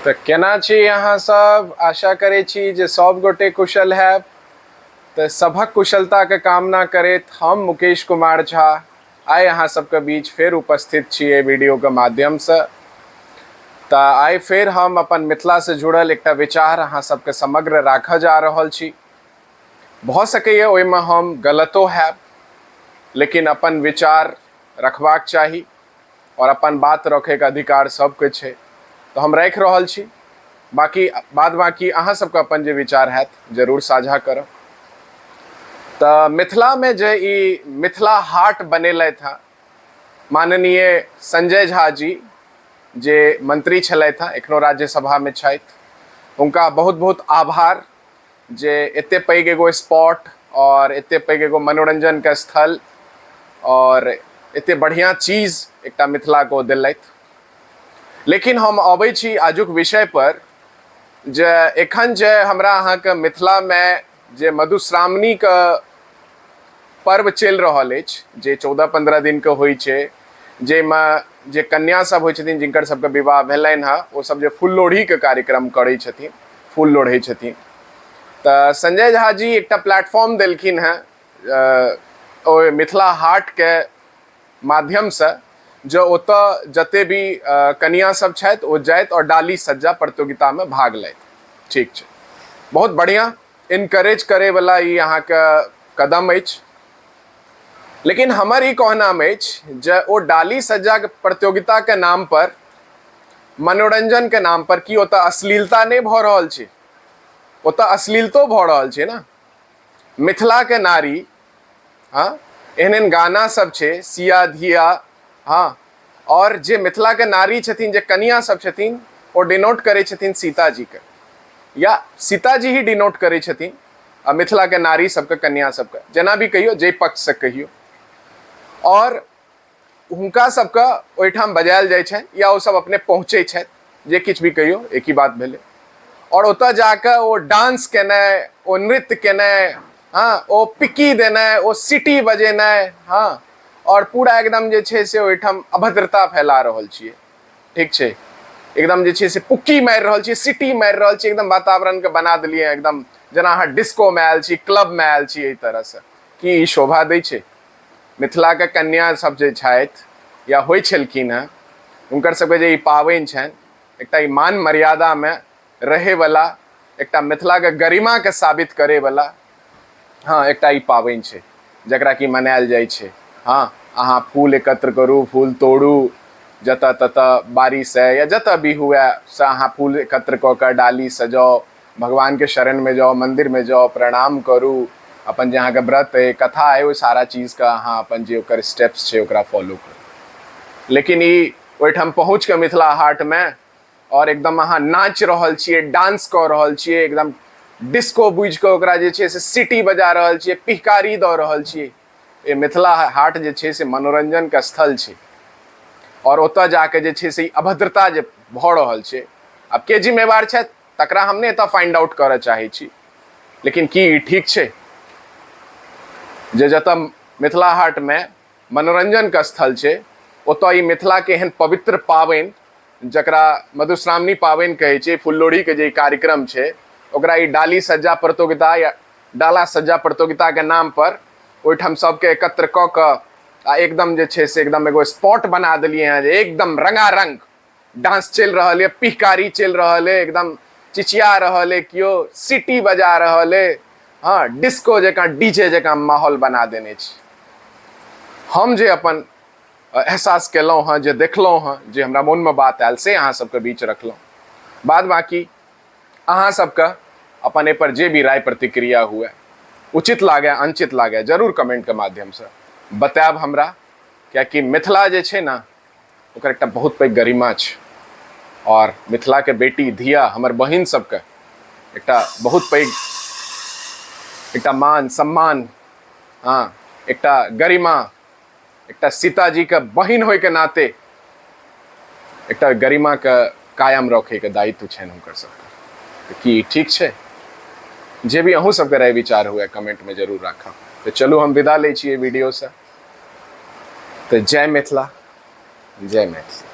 तो केना छी अहाँ सब। आशा करे छी जे सब गोटे कुशल है। तो सबक कुशलता के कामना करैत हम मुकेश कुमार झा आइ अहाँ सबके बीच फेर उपस्थित छियै वीडियो के माध्यम से। तो आइ फेर हम अपन मिथिला से जुड़ल एक विचार अहाँ सबके समग्र राखऽ जा रहल छी। भऽ सकैए ओहिमे हम गलतो हैब, लेकिन अपन विचार रखबाक चाही और अपन बात रखे के अधिकार सबके छै, तो हम राखि रहल छी। बाकी बाद बाकी अहाँ सबके अपन जे विचार हैत जरूर साझा करब। तो मिथिला में जे ई मिथिला हाट बनेलथि हँ माननीय संजय झा जी, जे मंत्री छलथि हँ, एखनो राज्यसभा में छथि, उनका बहुत बहुत आभार जे एते पैघ एगो स्पॉट और एते पैघ एगो मनोरंजन के स्थल और एते बढ़िया चीज एकटा मिथिला को दिलथि। लेकिन हम अबै छी आजुक विषय पर जे एखन जे हमरा अहाँके मिथिला में जे मधुश्रावणी के पर्व चलि रहल अछि, जे 14-15 दिन के होइ छै, जेमे जे कन्या सब होइ छथिन जिनकर सबके विवाह भेलनि हँ, ओ सब जे फूल लोढ़ी के कार्यक्रम करै छथिन, फूल लोढ़ै छथिन। तो संजय झा जी एकटा प्लेटफॉर्म देलखिन हैं ओ मिथिला हाट के माध्यम से, जो ओतऽ जते भी कन्या सब छथि ओ जाइत और डाली सज्जा प्रतियोगिता में भाग लैत। ठीक छै, बहुत बढ़िया, इनकरेज करे वाला ई अहाँ के कदम अछि। लेकिन हमर ई कहनाम अछि जे ओ डाली सज्जा के प्रतियोगिता के नाम पर, मनोरंजन के नाम पर, की ओतऽ अश्लीलता नहीं भऽ रहल छै? ओतऽ अश्लीलतो भऽ रहल छै ना। मिथिला के नारी, हाँ, एहन एहन गाना सब छै, सिया धिया, हाँ, और जे मिथिला के नारी छथिन, जे कन्या सब छथिन, ओ डिनोट करै छथिन सीता जी के, या सीता जी ही डिनोट करै छथिन मिथिला के नारी सबके, कन्या सबके, जेना भी कहियो, जे पक्ष से कहियो। और हुनका सबके ओहिठाम बजायल जाइ छनि या ओ सब अपने पहुँचै छथि, जे किछु भी कहियो, एक ही बात भेलै। और ओतऽ जाके ओ डांस केनाइ, ओ नृत्य केनाइ, हाँ, ओ पिक्की देनाइ, ओ सिटी बजेनाइ, हाँ, और पूरा एकदम जे छै से ओहिठाम अभद्रता फैला रहल छियै। ठीक छै, एकदम जे छै से पुक्की मारि रहल छियै, सिटी मारि रहल छियै, एकदम वातावरण के बना देलियै एकदम जेना अहाँ डिस्को में आयल छी, क्लब में आयल छी। एहि तरह से की ई शोभा दै छै? मिथिला के कन्या सब जे छथि या होइ छलखिन हैं, हुनकर सबके जे ई पाबनि छनि, एकटा ई मान मर्यादा में रहे वाला, एकटा मिथिला के गरिमा के साबित करे वाला, हाँ, एकटा ई पाबनि छै जकरा कि मनायल जाइ छै। हाँ, अहाँ फूल एकत्र करू, फूल तोड़ू, जतऽ ततऽ बारिश है या जतऽ भी हुए से अहाँ फूल एकत्र कऽ के डाली सजाओ, भगवान के शरण में जाओ, मंदिर में जाओ, प्रणाम करू, अपन जे अहाँके व्रत है, कथा है, वो सारा चीज का अहाँ अपन जे ओकर स्टेप्स छै ओकरा फॉलो करू। लेकिन ई ओहिठाम पहुँच के मिथिला हाट में और एकदम अहाँ नाच रहल छियै, डांस कऽ रहल छियै, एकदम डिस्को बुझि के ओकरा जे छै से सिटी बजा रहल छियै, पिचकारी दऽ रहल छियै। ये मिथिला हाट जे छै से मनोरंजन के स्थल छै, और ओतऽ जाके जे छै से अभद्रता जे भऽ रहल छै, आब के जिम्मेवार छथि तकरा हम नहि एतऽ फाइंड आउट करऽ चाहै छी। लेकिन की ई ठीक छै जे जतऽ मिथिला हाट में मनोरंजन के स्थल छै, ओतऽ ई मिथिला के एहन पवित्र पाबनि जकरा मधुश्रावणी पाबनि कहै छै, फुल्लोढ़ी के जे कार्यक्रम छै, ओकरा ई डाली सज्जा प्रतियोगिता या डाला सज्जा प्रतियोगिता के नाम पर ओहिठाम सबके एकत्र कऽ कऽ आ एकदम जे छै से एकदम एगो स्पॉट बना देलियै हैं, जे एकदम रंगारंग डांस चलि रहल है, पिचकारी चलि रहल है, एकदम चिचिया रहल है, केओ सिटी बजा रहल है, हाँ, डिस्को जकाँ, डीजे जकाँ माहौल बना देने छी। हम जे अपन एहसास केलहुँ हँ, जे देखलहुँ हँ, जे हमरा मोन में बात आयल, से अहाँ सबके बीच रखलहुँ। बाद बाकी अहाँ सबके अपन एहि पर जे भी राय प्रतिक्रिया हुए, उचित लागे अनुचित लागे, जरूर कमेंट के माध्यम से बतायब हमरा। कियाकि मिथिला जे छै ना, ओकर एकटा बहुत पैघ गरिमा छै, और मिथिला के बेटी धिया हमर बहिन सबके एकटा बहुत पैघ एकटा मान सम्मान, हाँ, एकटा गरिमा, एकटा सीताजी के बहिन होय के नाते एकटा गरिमा के कायम रखे के दायित्व छनि हुनकर सबके। की ठीक छै? जे भी अहूँ सबके राय विचार हुए कमेंट में जरूर राखब। तो चलू हम विदा लै छियै वीडियो से। तो जय मिथिला, जय मैथिली।